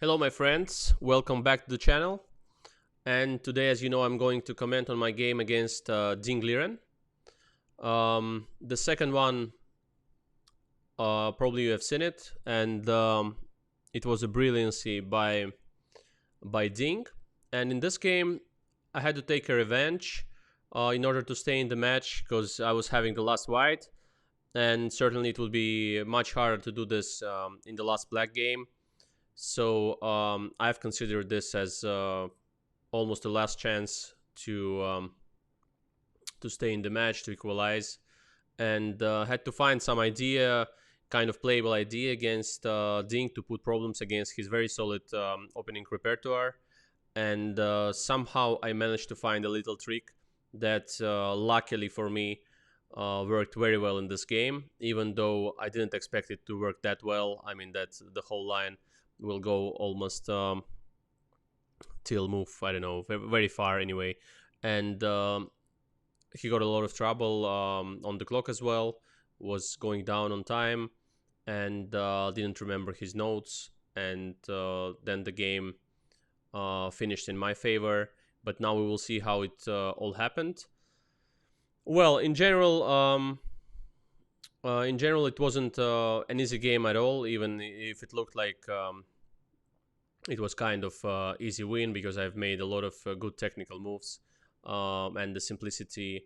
Hello my friends, welcome back to the channel. And today, as you know, I'm going to comment on my game against Ding Liren. The second one, probably you have seen it, and it was a brilliancy by Ding. And in this game, I had to take a revenge in order to stay in the match because I was having the last white, and certainly it will be much harder to do this in the last black game. So I've considered this as almost the last chance to stay in the match, to equalize, and had to find some idea, kind of playable idea against Ding to put problems against his very solid opening repertoire. And somehow I managed to find a little trick that, luckily for me, worked very well in this game, even though I didn't expect it to work that well. I mean, that the whole line will go almost till move, I don't know, very far anyway. And he got a lot of trouble on the clock as well, was going down on time, and didn't remember his notes. And then the game finished in my favor. But now we will see how it all happened. Well, in general, it wasn't an easy game at all. Even if it looked like it was kind of easy win because I've made a lot of good technical moves, and the simplicity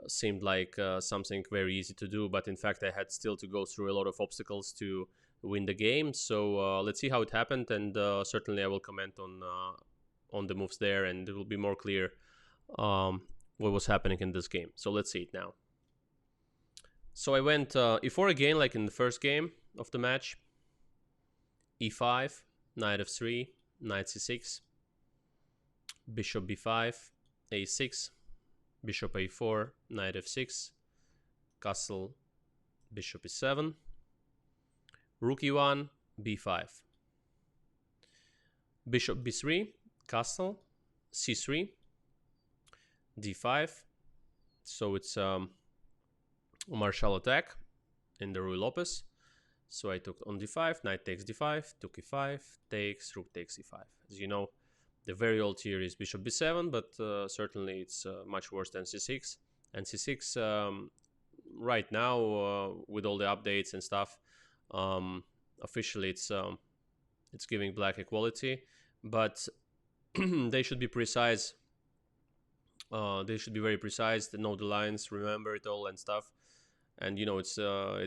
seemed like something very easy to do. But in fact, I had still to go through a lot of obstacles to win the game. So let's see how it happened, and certainly I will comment on the moves there, and it will be more clear um, what was happening in this game. So let's see it now. So I went e4 again, like in the first game of the match. e5, knight f3, knight c6, bishop b5, a6, bishop a4, knight f6, castle, bishop e7, rook e1, b5, bishop b3, castle, c3, d5. So it's a martial attack in the Ruy Lopez. So I took on d5, knight takes d5, took e5, takes, rook takes e5. As you know, the very old theory is bishop b7, but certainly it's much worse than c6. And c6, right now, with all the updates and stuff, officially it's giving black equality, but they should be precise. They should be very precise, know the lines, remember it all and stuff. And you know, it's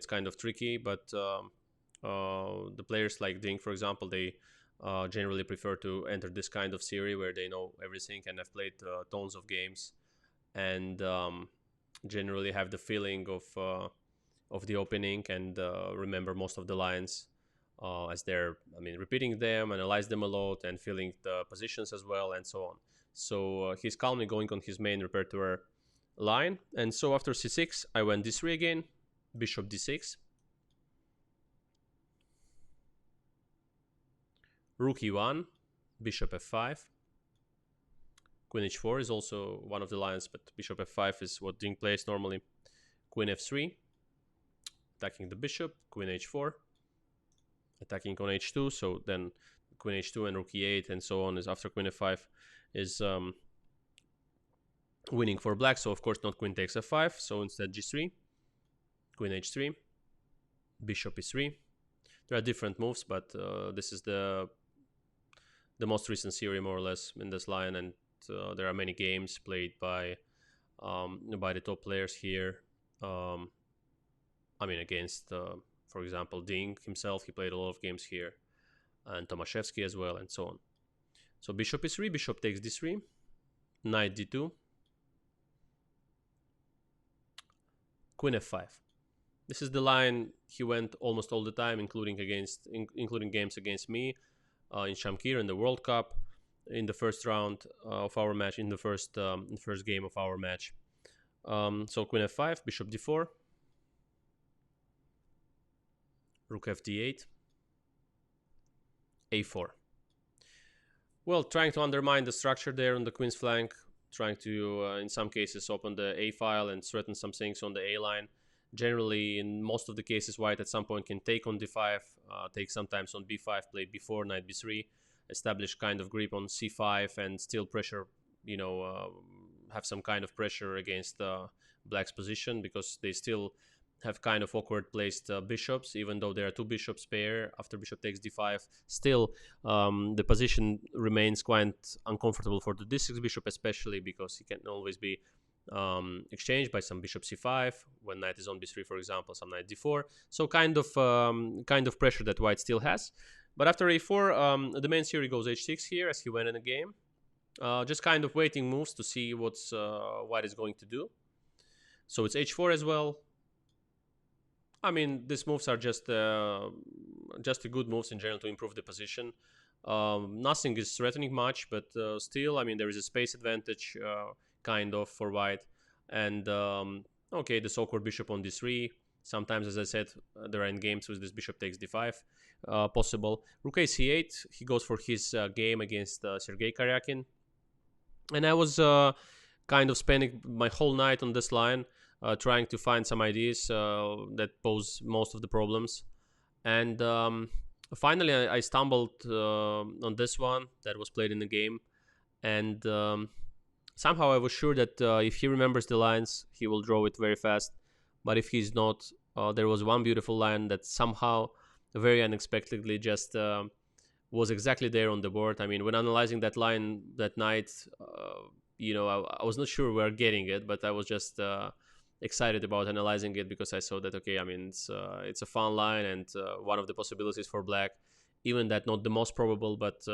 kind of tricky, but the players like Ding, for example, they generally prefer to enter this kind of series where they know everything and have played tons of games, and generally have the feeling of the opening, and remember most of the lines as they're, I mean, repeating them, analyze them a lot, and feeling the positions as well, and so on. So he's calmly going on his main repertoire line. And so after c6, I went d3 again, bishop d6, rook e1, bishop f5, queen h4 is also one of the lines, but bishop f5 is what Ding plays normally. Queen f3, attacking the bishop, queen h4, attacking on h2. So then queen h2 and rook e8 and so on is after queen f5 is winning for black. So of course not queen takes f5, so instead g3, queen h3, bishop e3. There are different moves, but this is the most recent series more or less in this line, and there are many games played by the top players here. I mean, against for example Ding himself, he played a lot of games here, and Tomaszewski as well, and so on. So bishop e3, bishop takes d3, knight d2, queen f5. This is the line he went almost all the time, including games against me in Shamkir in the World Cup, in the first round of our match, in the first game of our match. So queen f5, bishop d4, rook fd8, a4. Well, trying to undermine the structure there on the queen's flank, trying to, in some cases, open the a file and threaten some things on the a line. Generally, in most of the cases, white at some point can take on d5, take sometimes on b5, play b4, knight b3, establish kind of grip on c5, and still pressure, have some kind of pressure against black's position, because they still have kind of awkward placed bishops, even though there are two bishops pair after bishop takes d5. Still, the position remains quite uncomfortable for the d6 bishop, especially because he can always be exchanged by some bishop c5 when knight is on b3, for example, some knight d4. So kind of pressure that white still has. But after a4, the main theory goes h6 here, as he went in the game. Just kind of waiting moves to see what's white is going to do. So it's h4 as well. I mean, these moves are just the good moves in general to improve the position. Nothing is threatening much, but still, I mean, there is a space advantage kind of for white. And okay, this awkward bishop on d3. Sometimes, as I said, there are endgames with this bishop takes d5 possible. Rook a c8, he goes for his game against Sergei Karyakin. And I was kind of spending my whole night on this line, trying to find some ideas that pose most of the problems. And finally, I stumbled on this one that was played in the game. And somehow I was sure that if he remembers the lines, he will draw it very fast. But if he's not, there was one beautiful line that somehow, very unexpectedly, just was exactly there on the board. I mean, when analyzing that line that night, I was not sure we were getting it, but I was just excited about analyzing it, because I saw that, okay, I mean, it's a fun line, and one of the possibilities for black, even that not the most probable, but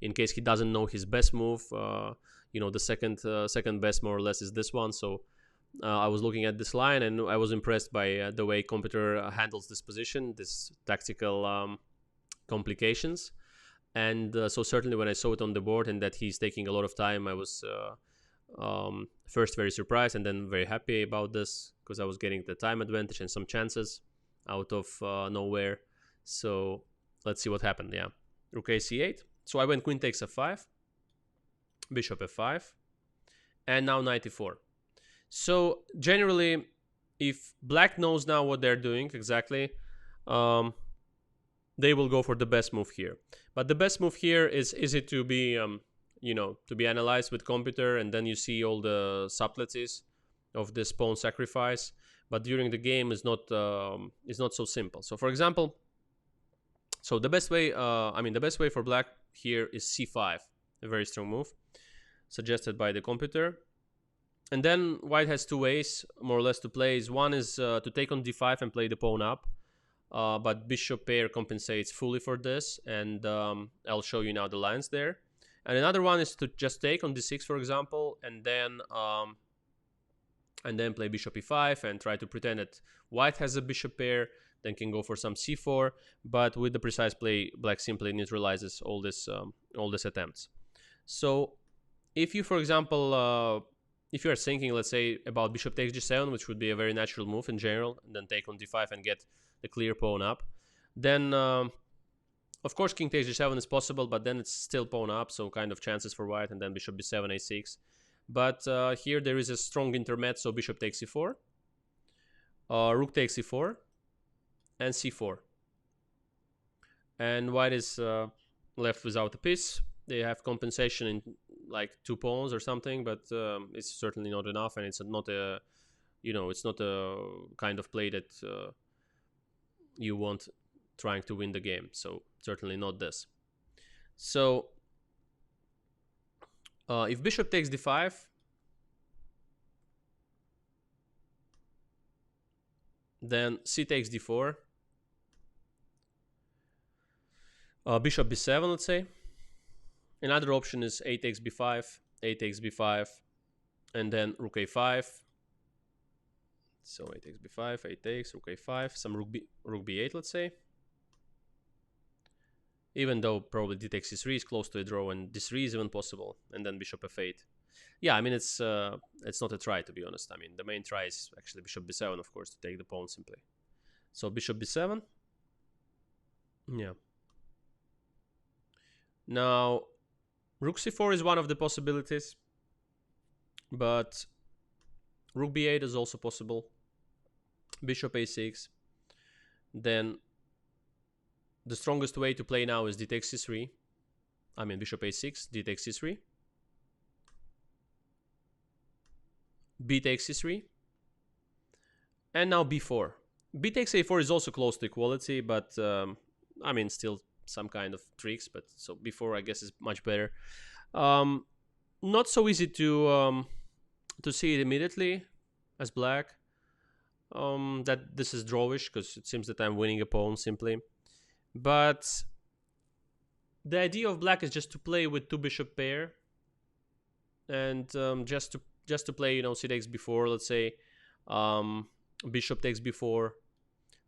in case he doesn't know his best move, the second best more or less is this one. So I was looking at this line, and I was impressed by the way computer handles this position, this tactical complications. And so certainly when I saw it on the board and that he's taking a lot of time, I was first very surprised and then very happy about this, because I was getting the time advantage and some chances out of nowhere. So let's see what happened. Yeah, rook a c8. So I went queen takes f5, bishop f5, and now knight e4. So generally, if black knows now what they're doing exactly, they will go for the best move here. But the best move here is it to be to be analyzed with computer, and then you see all the subtleties of this pawn sacrifice. But during the game is not so simple. So for example, so the best way the best way for black here is c5, a very strong move suggested by the computer. And then white has two ways more or less to play. One is to take on d5 and play the pawn up. But bishop pair compensates fully for this, and I'll show you now the lines there. And another one is to just take on d6, for example, and then play bishop e5 and try to pretend that white has a bishop pair, then can go for some c4. But with the precise play, black simply neutralizes all these attempts. So if you, for example, if you are thinking, let's say, about bishop takes g7, which would be a very natural move in general, and then take on d5 and get the clear pawn up, then of course king takes g7 is possible, but then it's still pawn up, so kind of chances for white, and then bishop b7, a6. But here there is a strong intermezzo, bishop takes c4, rook takes e4, and c4. And white is left without a piece. They have compensation in like 2 pawns or something, but it's certainly not enough, and it's not a kind of play that you want trying to win the game. So certainly not this. So if bishop takes d5, then c takes d4, bishop b7, let's say. Another option is a takes b5, a takes b5, and then rook a5. So a takes b5, a takes, rook a5, some rook b8, let's say. Even though probably d takes c3 is close to a draw, and d3 is even possible, and then bishop f8. Yeah, I mean, it's not a try, to be honest. I mean, the main try is actually bishop b7, of course, to take the pawn simply. So bishop b7. Yeah. Now, rook c4 is one of the possibilities, but rook b8 is also possible. bishop a6. Then the strongest way to play now is d takes c3. I mean bishop a6, d takes c3, b takes c3, and now b4. B takes a4 is also close to equality, but I mean still some kind of tricks. But so b4 I guess is much better. Not so easy to see it immediately as black. That this is drawish because it seems that I'm winning a pawn simply. But the idea of black is just to play with two bishop pair, and just to play, you know, c takes b4, let's say, bishop takes b4,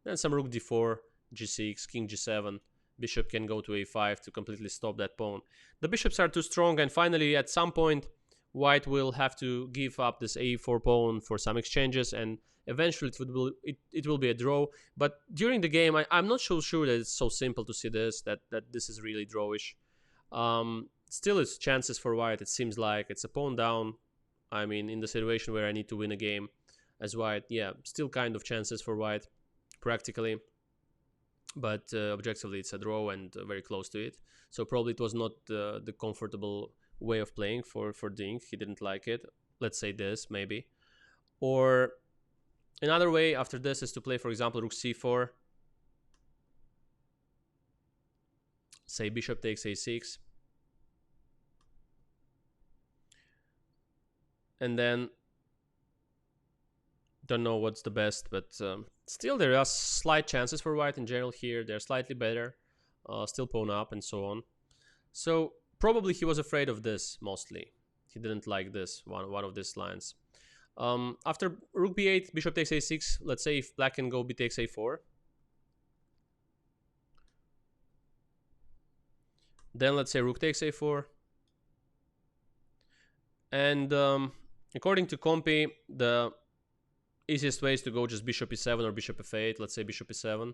then some rook d4, g6, king g7. Bishop can go to a5 to completely stop that pawn. The bishops are too strong, and finally, at some point, white will have to give up this a4 pawn for some exchanges, and eventually it will be a draw. But during the game, I'm not so sure that it's so simple to see this, that this is really drawish. Still, it's chances for white. It seems like it's a pawn down. I mean, in the situation where I need to win a game as white, yeah, still kind of chances for white, practically. But objectively, it's a draw and very close to it. So probably it was not the comfortable way of playing for Dink. He didn't like it. Let's say this, maybe. Or another way after this is to play, for example, rook c4. Say bishop takes a6. And then, don't know what's the best, but still there are slight chances for white in general here. They're slightly better. Still pawn up and so on. So probably he was afraid of this mostly. He didn't like this, one of these lines. After rook b8, bishop takes a6, let's say if black can go b takes a4. Then let's say rook takes a4. And according to Compi, the easiest way is to go just bishop e7 or bishop f8. Let's say bishop e7.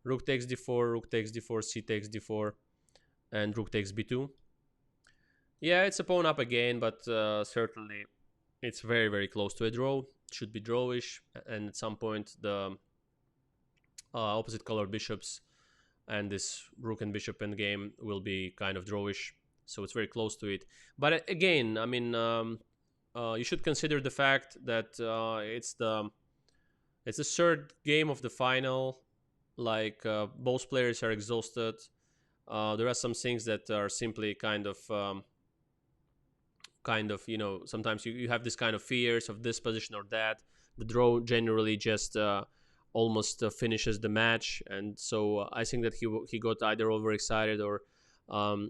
Rook takes d4, rook takes d4, c takes d4, and rook takes b2. Yeah, it's a pawn up again, but certainly it's very, very close to a draw. It should be drawish, and at some point the opposite colored bishops and this rook and bishop endgame will be kind of drawish. So it's very close to it. But again, I mean, you should consider the fact that it's the third game of the final. Like both players are exhausted. There are some things that are simply kind of you know, sometimes you have this kind of fears of this position or that. The draw generally just almost finishes the match, and so I think that he got either overexcited or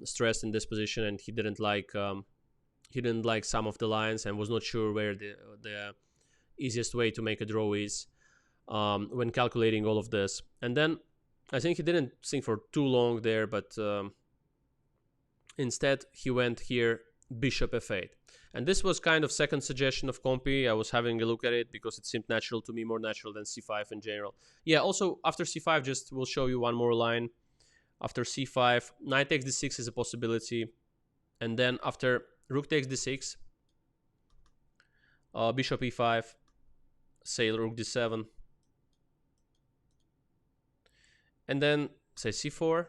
stressed in this position, and he didn't like some of the lines and was not sure where the easiest way to make a draw is when calculating all of this. And then I think he didn't think for too long there, but instead he went here bishop f8. And this was kind of second suggestion of Compi. I was having a look at it because it seemed natural to me, more natural than c5 in general. Yeah, also after c5, just will show you one more line. After c5, knight takes d6 is a possibility. And then after rook takes d6, bishop e5, say rook d7. And then say c4.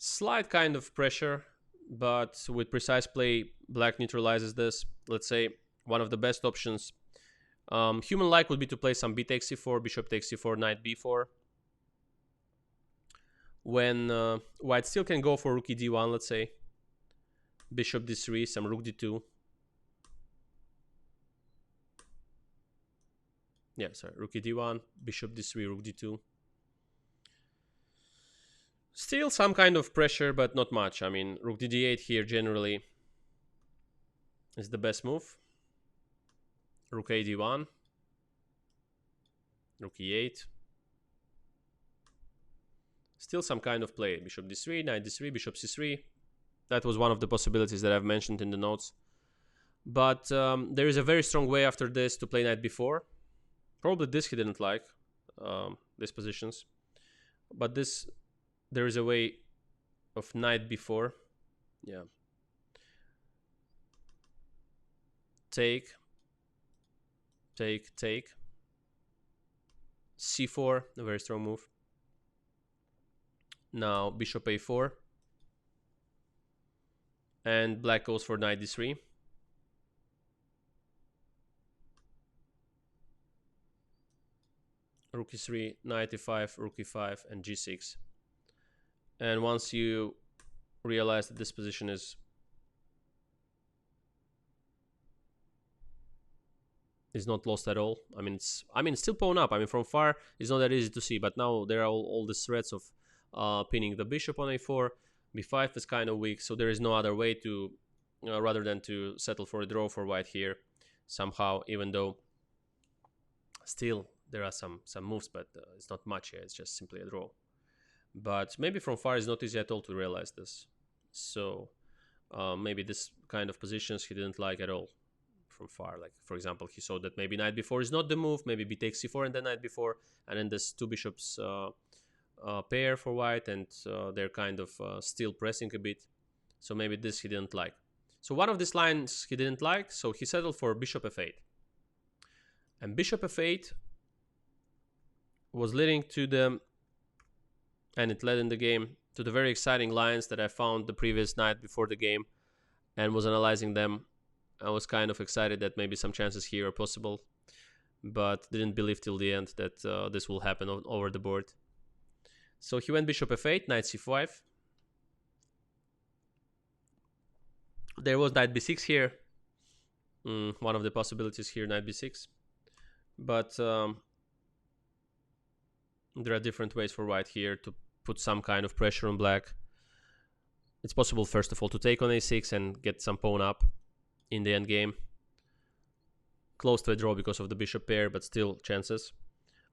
Slight kind of pressure, but with precise play, black neutralizes this. Let's say one of the best options, human-like, would be to play some b takes c4, bishop takes c4, knight b4. When white still can go for rook d1, let's say, bishop d3, some rook d2. Yeah, sorry, rook d1, bishop d3, rook d2. Still some kind of pressure, but not much. I mean, rook d8 here generally is the best move. Rook a d1, rook e8. Still some kind of play. Bishop d3, knight d3, bishop c3. That was one of the possibilities that I've mentioned in the notes. But there is a very strong way after this to play knight b4. Probably this he didn't like, these positions. But this, there is a way of knight b4. Yeah. Take. take. C4, a very strong move. Now bishop a4. And black goes for knight d3. Rook e3, knight e5, rook e5, and g6. And once you realize that this position is not lost at all. I mean, it's still pawn up. I mean, from far it's not that easy to see, but now there are all these threats of pinning the bishop on a4. b5 is kind of weak, so there is no other way to rather than to settle for a draw for white here somehow, even though still there are some moves, but it's not much here. It's just simply a draw. But maybe from far it's not easy at all to realize this. So maybe this kind of positions he didn't like at all from far. Like, for example, he saw that maybe knight b4 is not the move, maybe b takes c4 and then knight b4, and then there's two bishops pair for white, and they're kind of still pressing a bit. So maybe this he didn't like. So one of these lines he didn't like, so he settled for bishop f8. And bishop f8 was leading to the, and it led in the game to the very exciting lines that I found the previous night before the game and was analyzing them. I was kind of excited that maybe some chances here are possible, but didn't believe till the end that this will happen over the board. So he went bishop f8, knight c5. There was knight b6 here. One of the possibilities here, knight b6. But there are different ways for white here to put some kind of pressure on black. It's possible, first of all, to take on a6 and get some pawn up in the endgame. Close to a draw because of the bishop pair, but still chances.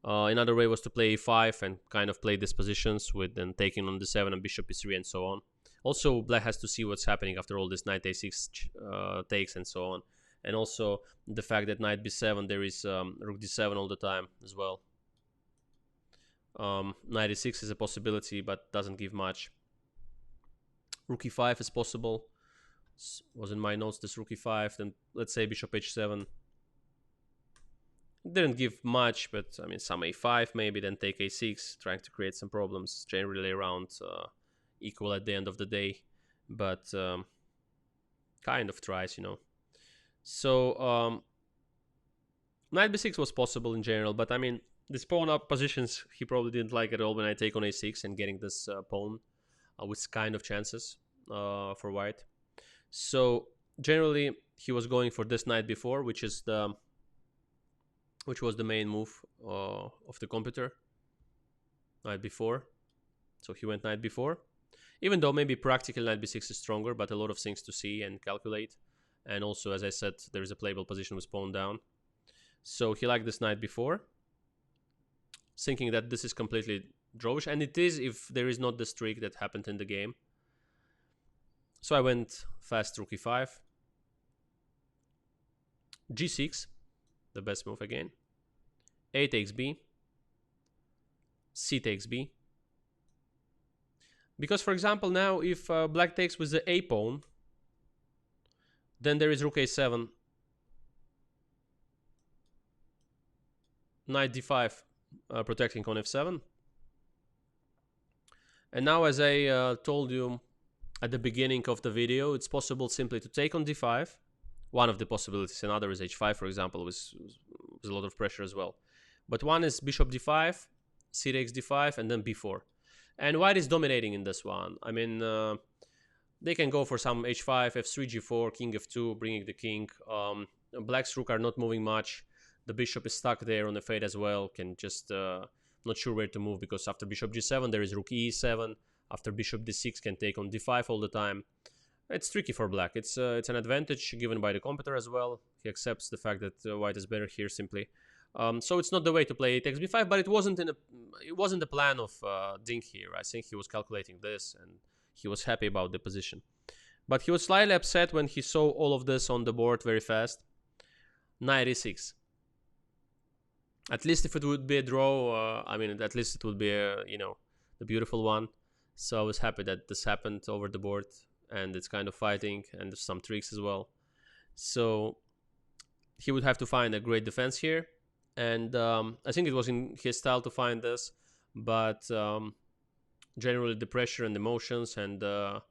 Another way was to play e5 and kind of play these positions with then taking on d7 and bishop e3 and so on. Also, black has to see what's happening after all this knight a6 takes and so on. And also the fact that knight b7, there is rook d7 all the time as well. Knight e6 is a possibility, but doesn't give much. Rook e5 is possible. Was in my notes, this rook e5. Then let's say bishop h7. Didn't give much, but I mean some a5 maybe, then take a6, trying to create some problems, generally around equal at the end of the day, but kind of tries, you know. So knight b6 was possible in general, but I mean these pawn up positions he probably didn't like at all when I take on a6 and getting this pawn with kind of chances for white. So generally he was going for this knight b4, which was the main move of the computer. Knight b4. So he went knight b4. Even though maybe practical knight b6 is stronger, but a lot of things to see and calculate. And also, as I said, there is a playable position with pawn down. So he liked this knight b4, thinking that this is completely drawish. And it is if there is not the streak that happened in the game. So I went fast rook e5. g6. The best move again. A takes b. C takes b. Because, for example, now if black takes with the a pawn, then there is rook a7. Knight d5 protecting on f7. And now, as I told you at the beginning of the video, it's possible simply to take on d5. One of the possibilities. Another is h5, for example, with a lot of pressure as well. But one is bishop d5, c takes d5, and then b4. And white is dominating in this one. I mean, they can go for some h5, f3, g4, king f2, bringing the king. Black's rook are not moving much. The bishop is stuck there on the fade as well. Can just not sure where to move, because after bishop g7 there is rook e7. After bishop d6 can take on d5 all the time. It's tricky for black. It's an advantage given by the computer as well. He accepts the fact that white is better here simply. So it's not the way to play takes b5, but it wasn't the plan of Dink here. I think he was calculating this and he was happy about the position. But he was slightly upset when he saw all of this on the board very fast. Knight e6. At least if it would be a draw, I mean, at least it would be a, the beautiful one. So I was happy that this happened over the board. And it's kind of fighting, and there's some tricks as well. So he would have to find a great defense here. And I think it was in his style to find this, but generally the pressure and emotions and the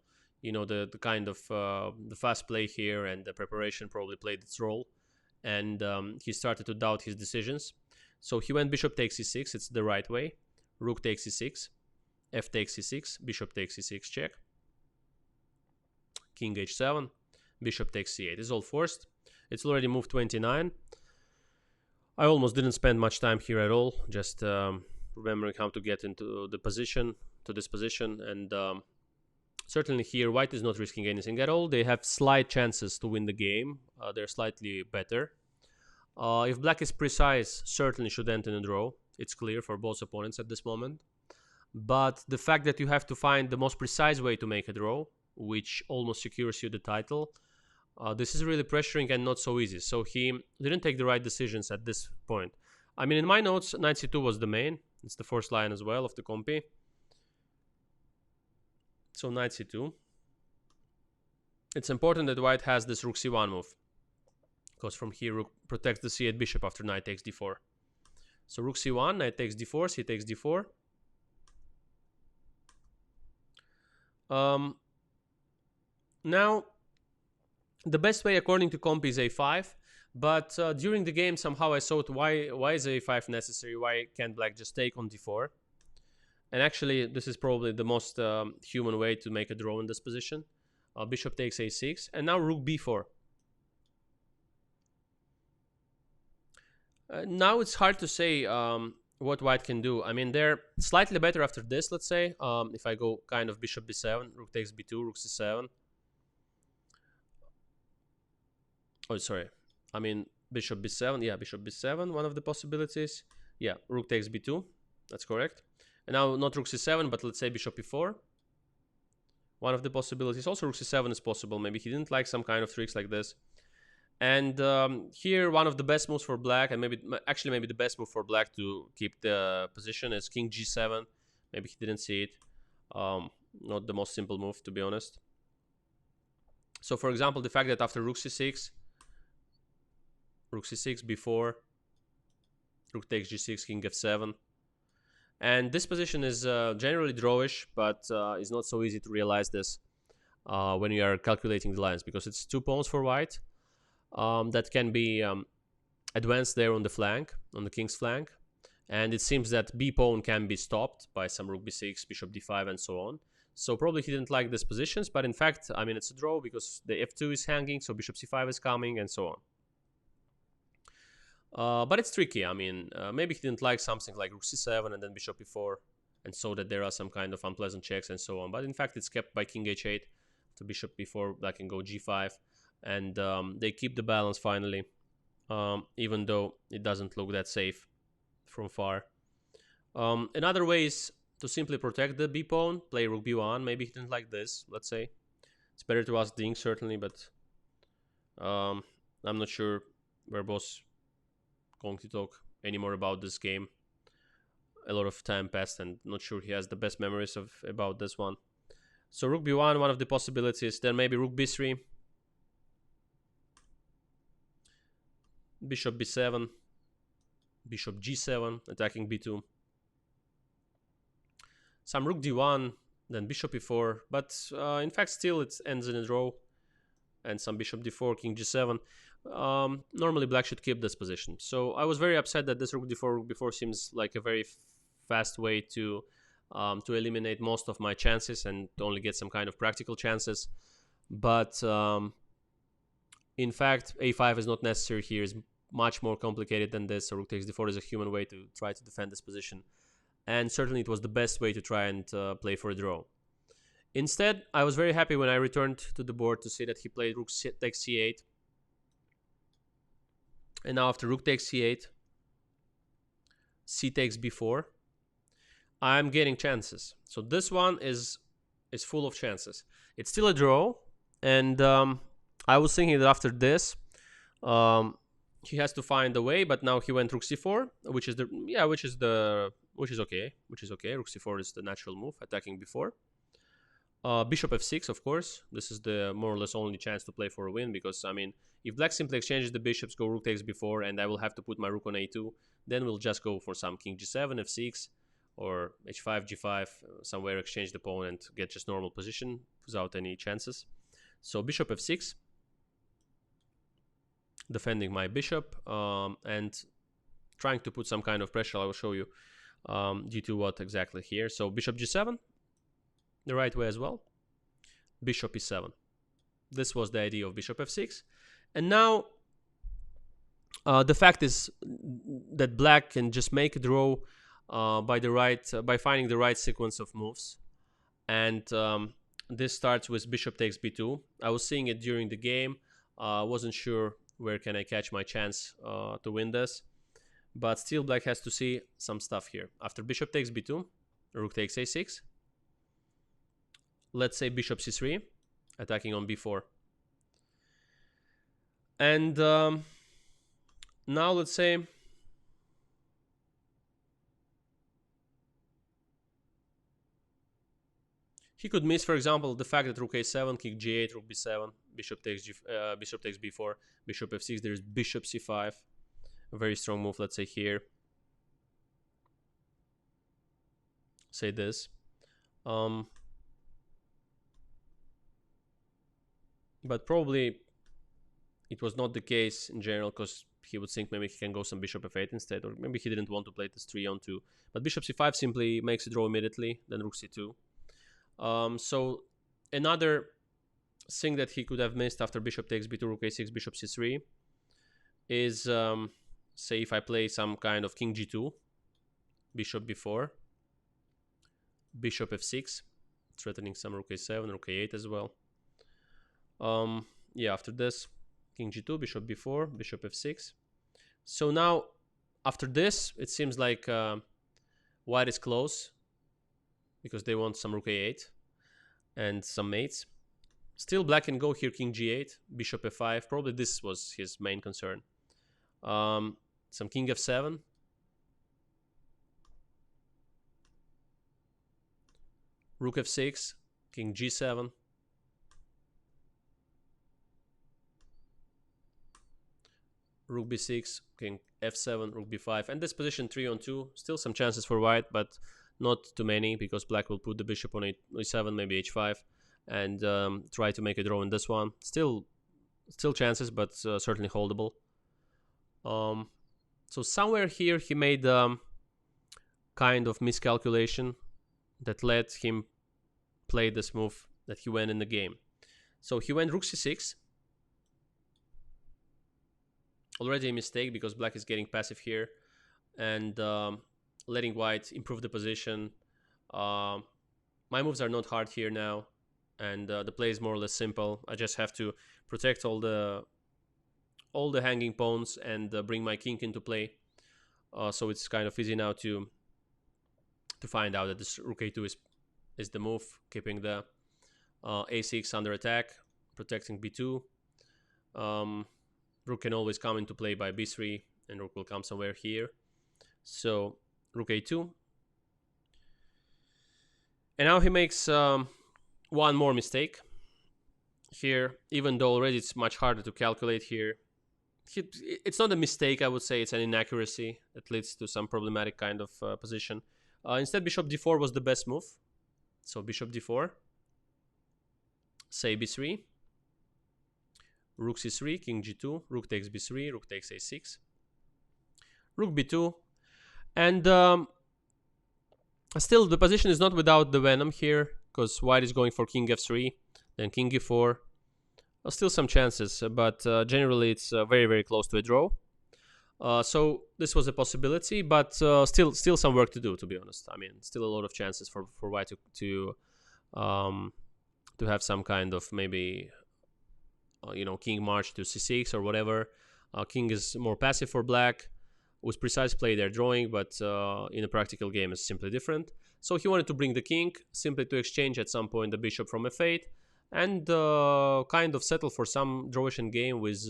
kind of the fast play here and the preparation probably played its role, and he started to doubt his decisions. So he went bishop takes e6. It's the right way. Rook takes e6, f takes e6, bishop takes e6 check, king h7, bishop takes c8. It's all forced. It's already moved 29. I almost didn't spend much time here at all, just remembering how to get into the position, to this position, and certainly here white is not risking anything at all. They have slight chances to win the game. They're slightly better. If black is precise, certainly should end in a draw. It's clear for both opponents at this moment. But the fact that you have to find the most precise way to make a draw, which almost secures you the title, this is really pressuring and not so easy. So he didn't take the right decisions at this point. I mean, in my notes, knight c2 was the main. It's the first line as well of the compy. So knight c2. It's important that white has this rook c1 move, because from here rook protects the c8 bishop after knight takes d4. So rook c1, knight takes d4, c takes d4. Now, the best way according to comp is a5, but during the game somehow I thought, why is a5 necessary? Why can't black just take on d4? And actually, this is probably the most human way to make a draw in this position. Bishop takes a6, and now rook b4. Now it's hard to say what white can do. I mean, they're slightly better after this, let's say. If I go kind of bishop b7, rook takes b2, rook c7. Oh, sorry. I mean, bishop b7. Yeah, bishop b7, one of the possibilities. Yeah, rook takes b2. That's correct. And now not rook c7, but let's say bishop e4. One of the possibilities. Also rook c7 is possible. Maybe he didn't like some kind of tricks like this. And here, one of the best moves for black, and maybe the best move for black to keep the position is king g7. Maybe he didn't see it. Not the most simple move, to be honest. So, for example, the fact that after rook c6, b4, rook takes g6, king f7. And this position is generally drawish, but it's not so easy to realize this when you are calculating the lines, because it's 2 pawns for white that can be advanced there on the flank, on the king's flank. And it seems that b pawn can be stopped by some rook b6, bishop d5, and so on. So probably he didn't like these positions, but in fact, I mean, it's a draw because the f2 is hanging, so bishop c5 is coming, and so on. But it's tricky. I mean, maybe he didn't like something like rook c7 and then bishop e4, and so that there are some kind of unpleasant checks and so on. But in fact, it's kept by king h8 to bishop b4, black can go g5, and they keep the balance finally, even though it doesn't look that safe from far. Another way is to simply protect the b pawn, play rook b1. Maybe he didn't like this, let's say. It's better to ask Ding, certainly, but I'm not sure we're both going to talk anymore about this game. A lot of time passed and not sure he has the best memories about this one. So rook b1, one of the possibilities. Then maybe rook b3, bishop b7, bishop g7, attacking b2. Some rook d1, then bishop e4, but in fact still it ends in a draw. And some bishop d4, king g7. Normally black should keep this position. So I was very upset that this rook b4 seems like a very fast way to eliminate most of my chances and to only get some kind of practical chances. But in fact, a5 is not necessary here. It's much more complicated than this. So rook takes d4 is a human way to try to defend this position. And certainly it was the best way to try and play for a draw. Instead, I was very happy when I returned to the board to see that he played rook takes c8. And now after rook takes c8, c takes b4, I'm getting chances. So this one is full of chances. It's still a draw, and I was thinking that after this, he has to find a way. But now he went rook c4, which is okay. Rook c4 is the natural move, attacking b4. Bishop f6, of course. This is the more or less only chance to play for a win, because, I mean, if black simply exchanges the bishops, go rook takes b4, and I will have to put my rook on a2, then we'll just go for some king g7, f6, or h5, g5, somewhere exchange the pawn and get just normal position without any chances. So bishop f6, defending my bishop, and trying to put some kind of pressure. I will show you due to what exactly here. So bishop g7, the right way as well. Bishop e7. This was the idea of bishop f6. And now the fact is that black can just make a draw by finding the right sequence of moves. And this starts with bishop takes b2. I was seeing it during the game. Wasn't sure where can I catch my chance to win this. But still black has to see some stuff here. After bishop takes b2, rook takes a6. Let's say bishop c3, attacking on b4. And now let's say he could miss, for example, the fact that rook a7, king g8, rook b7, bishop takes b4, bishop f6. There's bishop c5, a very strong move. Let's say here, say this. But probably it was not the case in general, because he would think maybe he can go some bishop f8 instead, or maybe he didn't want to play this 3-on-2. But bishop c5 simply makes a draw immediately, then rook c2. So another thing that he could have missed after bishop takes b2, rook a6, bishop c3 is, say if I play some kind of king g2, bishop b4, bishop f6, threatening some rook a7, rook a8 as well. Yeah, after this, king g2, bishop b4, bishop f6. So now, after this, it seems like white is close, because they want some rook a8 and some mates. Still, black can go here, king g8, bishop f5. Probably this was his main concern. Some king f7. Rook f6, king g7. Rook b6, king f7, rook b5. And this position 3-on-2. Still some chances for white, but not too many, because black will put the bishop on a7, maybe h5, and try to make a draw in this one. Still chances, but certainly holdable. So somewhere here he made kind of miscalculation that let him play this move that he went in the game. So he went rook c6. Already a mistake, because black is getting passive here and letting white improve the position. My moves are not hard here now, and the play is more or less simple. I just have to protect all the hanging pawns and bring my king into play. So it's kind of easy now to find out that this rook a2 is the move, keeping the a6 under attack, protecting b2. Rook can always come into play by b3, and rook will come somewhere here. So rook a2. And now he makes one more mistake here, even though already it's much harder to calculate here. It's not a mistake, I would say. It's an inaccuracy that leads to some problematic kind of position. Instead, bishop d4 was the best move. So bishop d4, say b3, rook c3, king g2, rook takes b3, rook takes a6, rook b2. And still, the position is not without the venom here, because white is going for king f3, then king e4. Still some chances, but generally it's very, very close to a draw. So this was a possibility, but still some work to do, to be honest. I mean, still a lot of chances for white to have some kind of maybe king march to c6 or whatever. King is more passive for black. With precise play they're drawing, but in a practical game it's simply different. So he wanted to bring the king, simply to exchange at some point the bishop from f8, and kind of settle for some drawish game with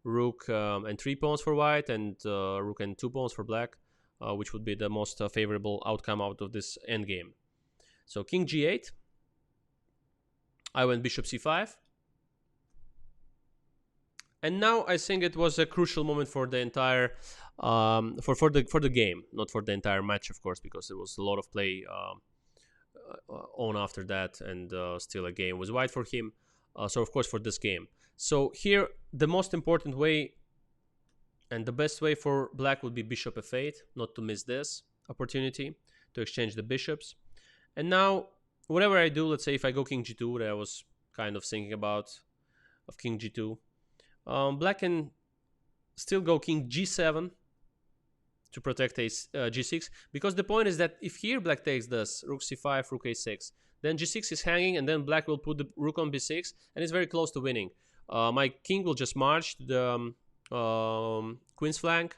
rook and 3 pawns for white, and rook and 2 pawns for black, which would be the most favorable outcome out of this endgame. So king g8, I went bishop c5. And now I think it was a crucial moment for the entire for the game, not for the entire match, of course, because there was a lot of play on after that, and still a game was wide for him. So of course for this game. So here the most important way and the best way for black would be bishop f8, not to miss this opportunity to exchange the bishops. And now whatever I do, let's say if I go king g2, that I was kind of thinking about of king g2. Black can still go king g7 to protect g6, because the point is that if here black takes this, rook c5, rook a6, then g6 is hanging, and then black will put the rook on b6, and it's very close to winning. My king will just march to the queen's flank.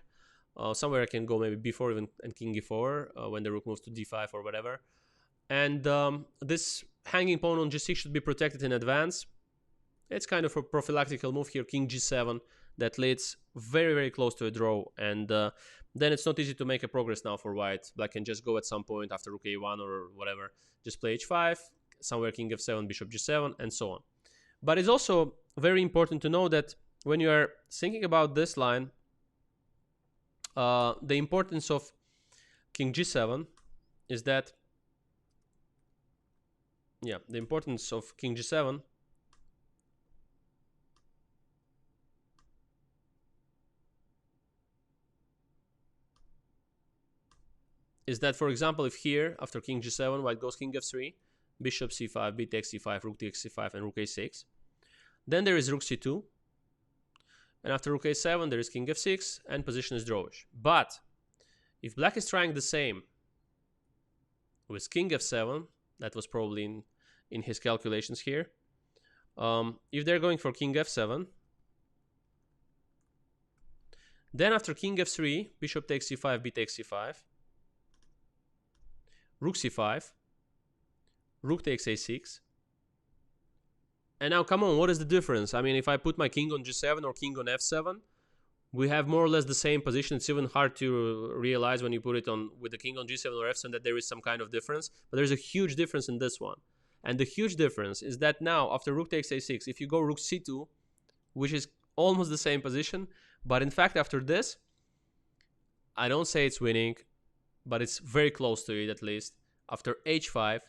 Somewhere I can go maybe b4 even and king e4 when the rook moves to d5 or whatever. And this hanging pawn on g6 should be protected in advance. It's kind of a prophylactical move here, king g7, that leads very, very close to a draw. And then it's not easy to make a progress now for white. Black can just go at some point after rook a1 or whatever. Just play h5, somewhere king f7, bishop g7, and so on. But it's also very important to know that when you are thinking about this line, the importance of king g7 is that, yeah, the importance of king g7 is that, for example, if here, after king g7, white goes king f3, bishop c5, b takes c5, rook takes c5, and rook a6, then there is rook c2, and after rook a7, there is king f6, and position is drawish. But if black is trying the same with king f7, that was probably in his calculations here, if they're going for king f7, then after king f3, bishop takes c5, b takes c5, rook c5, rook takes a6. And now, come on, what is the difference? I mean, if I put my king on g7 or king on f7, we have more or less the same position. It's even hard to realize when you put it on with the king on g7 or f7 that there is some kind of difference. But there's a huge difference in this one. And the huge difference is that now, after rook takes a6, if you go rook c2, which is almost the same position, but in fact, after this, I don't say it's winning, but it's very close to it at least. After h5,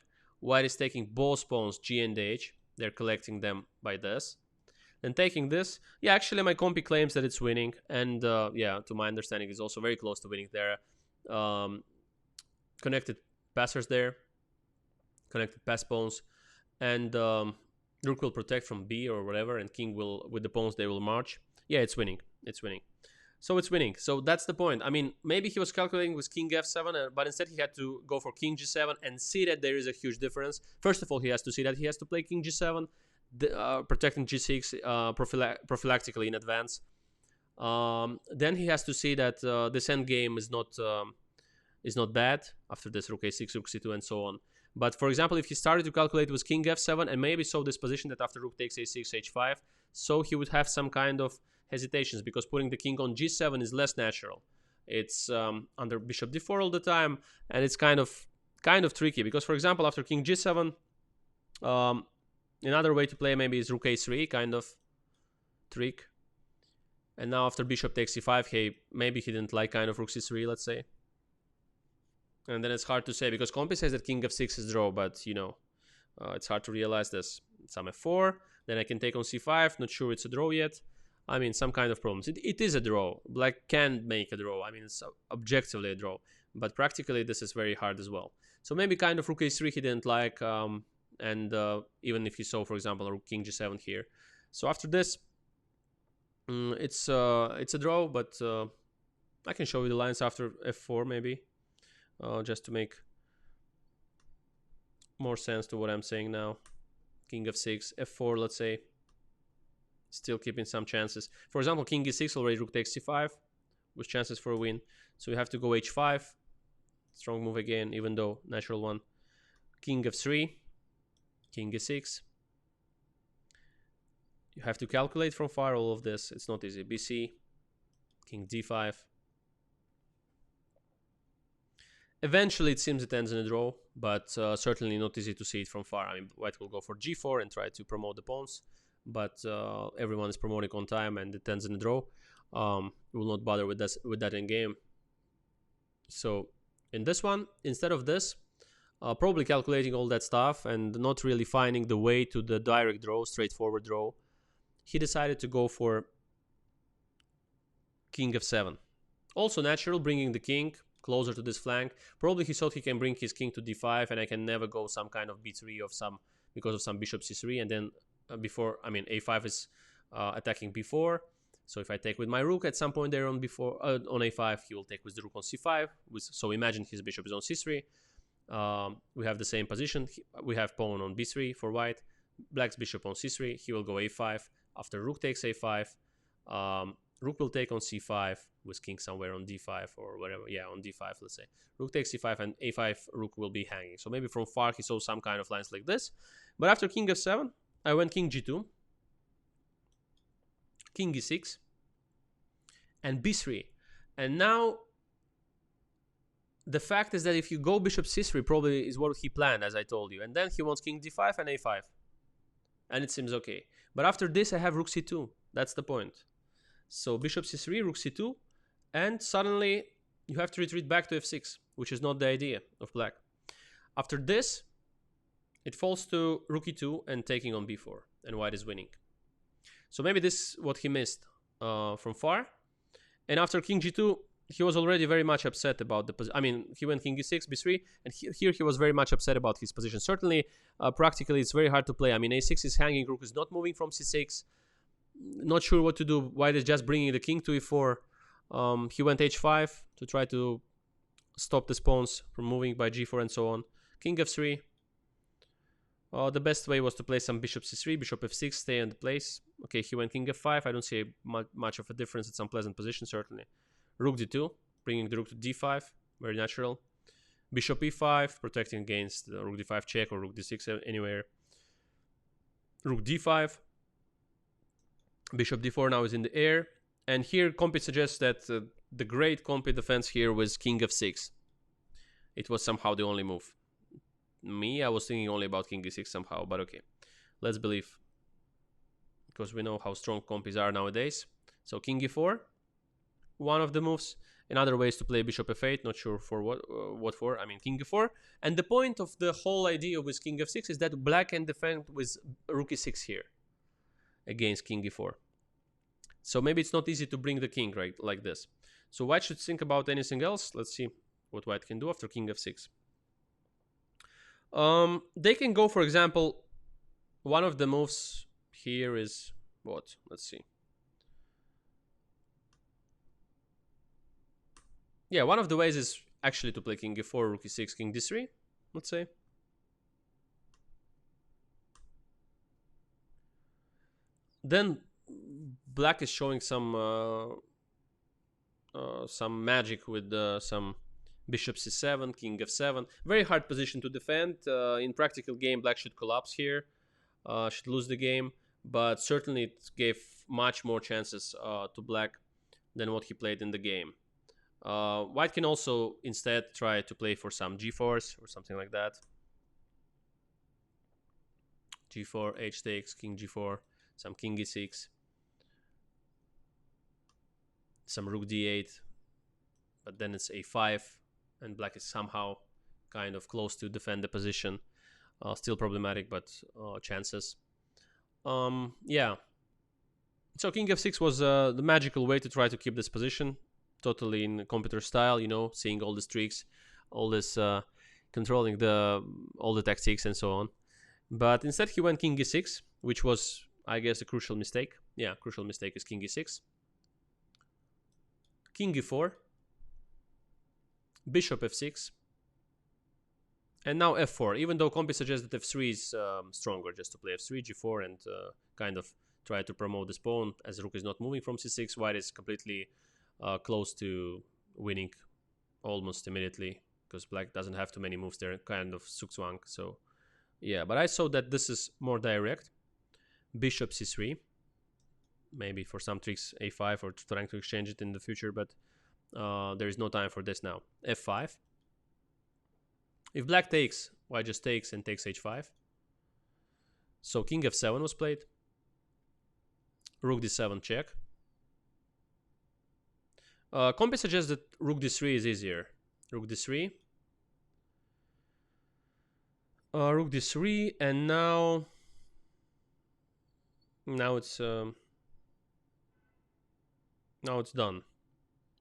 white is taking both pawns g and h. They're collecting them by this. Then taking this, yeah, actually my compy claims that it's winning, and yeah, to my understanding, it's also very close to winning. There are connected passers there, connected pass pawns, and rook will protect from b or whatever, and king will, with the pawns, they will march. Yeah, it's winning. It's winning. So it's winning. So that's the point. I mean, maybe he was calculating with king f7, but instead he had to go for king g7 and see that there is a huge difference. First of all, he has to see that he has to play king g7, protecting g6 prophylactically in advance. Then he has to see that this endgame is not bad after this rook a6, rook c2, and so on. But for example, if he started to calculate with king f7 and maybe saw this position that after rook takes a6, h5, so he would have some kind of hesitations, because putting the king on g7 is less natural. It's under bishop d4 all the time, and it's kind of tricky, because for example, after king g7, another way to play maybe is rook a3 kind of trick. And now after bishop takes c5, maybe he didn't like kind of rook c3, let's say. And then it's hard to say, because compy says that king f6 is draw, but you know, it's hard to realize this. Some f4, then I can take on c5, not sure it's a draw yet. I mean, some kind of problems. It is a draw. Black can make a draw. I mean, it's objectively a draw, but practically this is very hard as well. So maybe kind of rook a3 he didn't like, and even if he saw, for example, rook king g7 here. So after this, it's a draw, but I can show you the lines after f4 maybe, just to make more sense to what I'm saying now. King f6, f4, let's say. Still keeping some chances. For example, king e6 already, rook takes c5 with chances for a win. So you have to go h5. Strong move again, even though natural one. King f3, king e6. You have to calculate from far all of this. It's not easy. bc, king d5. Eventually, it seems it ends in a draw, but certainly not easy to see it from far. I mean, white will go for g4 and try to promote the pawns, but everyone is promoting on time and it ends in a draw. We will not bother with that in game. So in this one, instead of this, probably calculating all that stuff and not really finding the way to the direct draw, straightforward draw, he decided to go for king f7. Also natural, bringing the king closer to this flank. Probably he thought he can bring his king to d5 and I can never go some kind of b3 of some, because of some bishop c3, and then before, I mean, a5 is attacking b4. So if I take with my rook at some point there on on a5, he will take with the rook on c5. So imagine his bishop is on c3. We have the same position. We have pawn on b3 for white. Black's bishop on c3. He will go a5. After rook takes a5, rook will take on c5 with king somewhere on d5 or whatever. Yeah, on d5, let's say. Rook takes c5 and a5 rook will be hanging. So maybe from far he saw some kind of lines like this. But after king f7, I went king g2, king e6, and b3. And now the fact is that if you go bishop c3, probably is what he planned, as I told you. And then he wants king d5 and a5. And it seems okay. But after this, I have rook c2. That's the point. So bishop c3, rook c2. And suddenly, you have to retreat back to f6, which is not the idea of black. After this, it falls to rook e2 and taking on b4. And white is winning. So maybe this is what he missed from far. And after king g2, he was already very much upset about the position. I mean, he went king e6, b3, and here he was very much upset about his position. Certainly, practically, it's very hard to play. I mean, a6 is hanging, rook is not moving from c6. Not sure what to do. White is just bringing the king to e4. He went h5 to try to stop the pawns from moving by g4 and so on. King f3. The best way was to play some bishop c3, bishop f6, stay in the place. Okay, he went king f5. I don't see much of a difference. It's unpleasant position, certainly. Rook d2, bringing the rook to d5, very natural. Bishop e5, protecting against the rook d5 check or rook d6 anywhere. Rook d5. Bishop d4 now is in the air. And here Compi suggests that the great Compi defense here was king f6. It was somehow the only move. Me, I was thinking only about king e6 somehow, but okay. Let's believe. Because we know how strong Compis are nowadays. So king e4. One of the moves. Another way is to play bishop f8, not sure for what for. I mean, king e4. And the point of the whole idea with king f6 is that black can defend with rook e6 here against king e4. So maybe it's not easy to bring the king, right, like this. So white should think about anything else. Let's see what white can do after king f6. They can go, for example, one of the moves here is what? Let's see. Yeah, one of the ways is actually to play king e4, rook e6, king d3, let's say. Then black is showing some magic with some bishop c7, king f7. Very hard position to defend. In practical game, black should collapse here, should lose the game. But certainly it gave much more chances to black than what he played in the game. White can also instead try to play for some g4s or something like that. g4, h takes, king g4, some king e6, some rook d8, but then it's a5, and black is somehow kind of close to defend the position. Still problematic, but chances. Yeah. So king f6 was the magical way to try to keep this position. Totally in computer style, you know, seeing all the streaks, all this controlling all the tactics and so on. But instead he went king e6, which was, I guess, a crucial mistake. Yeah, crucial mistake is king e6. King e4. Bishop f6. And now f4, even though Compi suggests that f3 is stronger, just to play f3, g4, and kind of try to promote this pawn, as rook is not moving from c6, white is completely close to winning almost immediately, because black doesn't have too many moves there, kind of zugzwang. So yeah, but I saw that this is more direct. Bishop c3, maybe for some tricks a5 or trying to exchange it in the future, but there is no time for this now. f5. If black takes, white just takes and takes h5. So king f7 was played. Rook d7 check. Compy suggests that rook d3 is easier. Rook d3. Rook d3, and now it's done.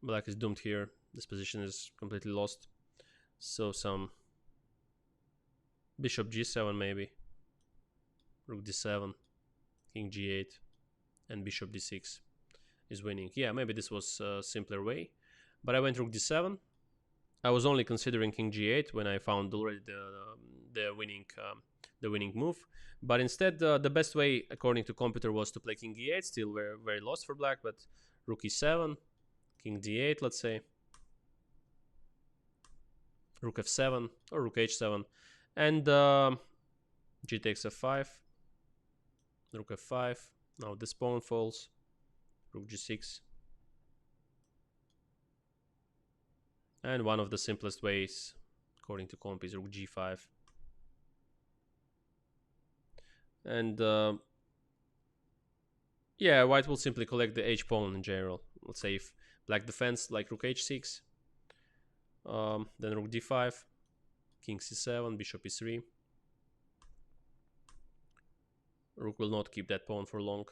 Black is doomed here. This position is completely lost. So some bishop g7 maybe. Rook d7, king g8, and bishop d6 is winning. Yeah, maybe this was a simpler way, but I went rook d7. I was only considering king g8 when I found already the winning move. But instead, the best way, according to computer, was to play king e8. Still very lost for black, but rook e7, king d8, let's say, rook f7 or rook h7, and g takes f5, rook f5. Now this pawn falls, rook g6. And one of the simplest ways, according to comp, is rook g5. And yeah, white will simply collect the h pawn in general. Let's say if black defends like rook h6, then rook d5, king c7, bishop e3. Rook will not keep that pawn for long,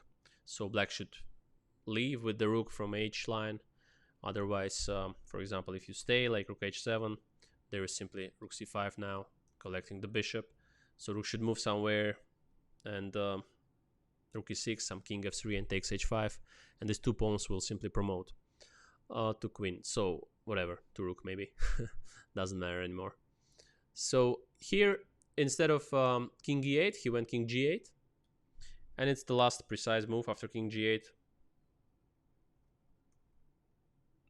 so black should leave with the rook from h line. Otherwise, for example, if you stay like rook h7, there is simply rook c5 now, collecting the bishop. So rook should move somewhere, and rook e6, some king f3, and takes h5. And these two pawns will simply promote to queen. So whatever, to rook maybe. Doesn't matter anymore. So here, instead of king e8, he went king g8. And it's the last precise move after king g8.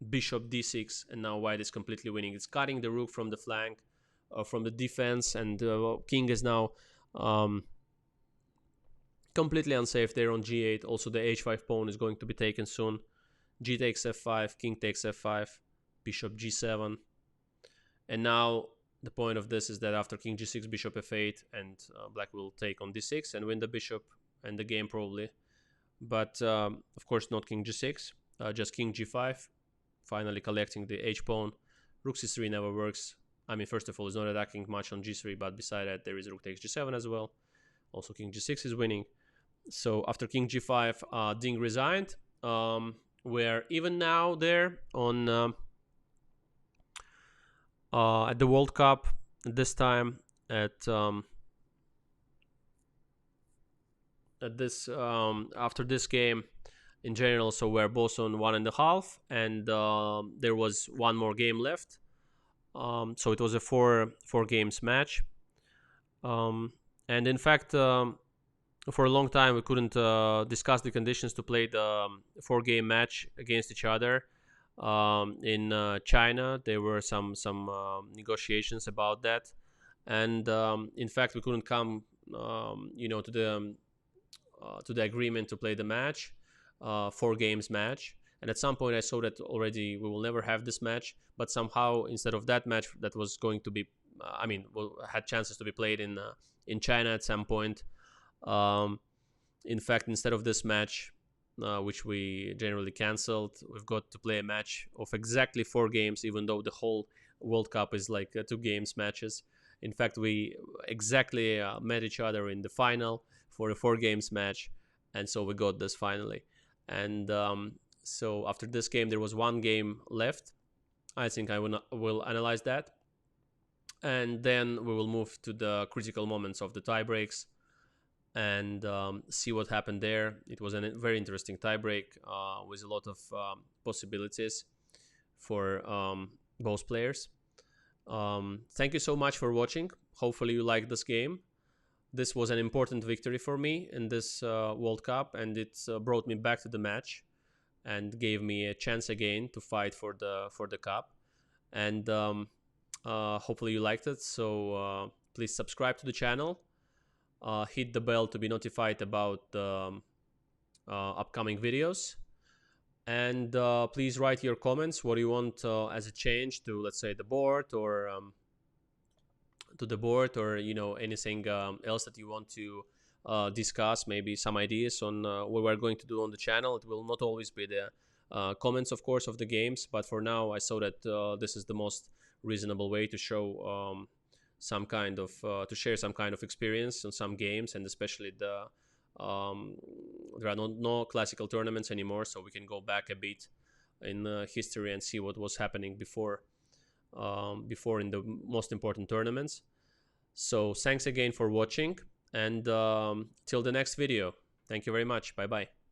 Bishop d6, and now white is completely winning. It's cutting the rook from the flank, from the defense, and king is now completely unsafe there on g8. Also the h5 pawn is going to be taken soon. G takes f5, king takes f5, bishop g7. And now the point of this is that after king g6, bishop f8, and black will take on d6 and win the bishop and the game probably. But of course not king g6, just king g5. Finally collecting the h-pawn. Rook c3 never works. I mean, first of all, it's not attacking much on g3, but beside that, there is rook takes g7 as well. Also, king g6 is winning. So after king g5, Ding resigned. We're even now there on at the World Cup. This time at this after this game. In general, so we're both on 1.5, and there was one more game left. So it was a four games match. And in fact, for a long time we couldn't discuss the conditions to play the 4-game match against each other. In China, there were some negotiations about that, and in fact we couldn't come, to the agreement to play the match. 4 games match, and at some point I saw that already we will never have this match, but somehow instead of that match that was going to be had chances to be played in China at some point, in fact, instead of this match, which we generally cancelled, we've got to play a match of exactly 4 games, even though the whole World Cup is like 2 games matches. In fact, we exactly met each other in the final for a 4 games match, and so we got this finally. And so after this game, there was 1 game left. I think I will analyze that. And then we will move to the critical moments of the tiebreaks and see what happened there. It was a very interesting tiebreak with a lot of possibilities for both players. Thank you so much for watching. Hopefully you liked this game. This was an important victory for me in this World Cup, and it brought me back to the match and gave me a chance again to fight for the cup. And hopefully you liked it. So please subscribe to the channel, hit the bell to be notified about the upcoming videos, and please write your comments. What do you want as a change to, let's say, the board or to the board, or anything else that you want to discuss, maybe some ideas on what we're going to do on the channel. It will not always be the comments, of course, of the games, but for now I saw that this is the most reasonable way to show some kind of to share some kind of experience on some games, and especially there are no classical tournaments anymore, so we can go back a bit in history and see what was happening before in the most important tournaments. So thanks again for watching, and till the next video. Thank you very much. Bye bye.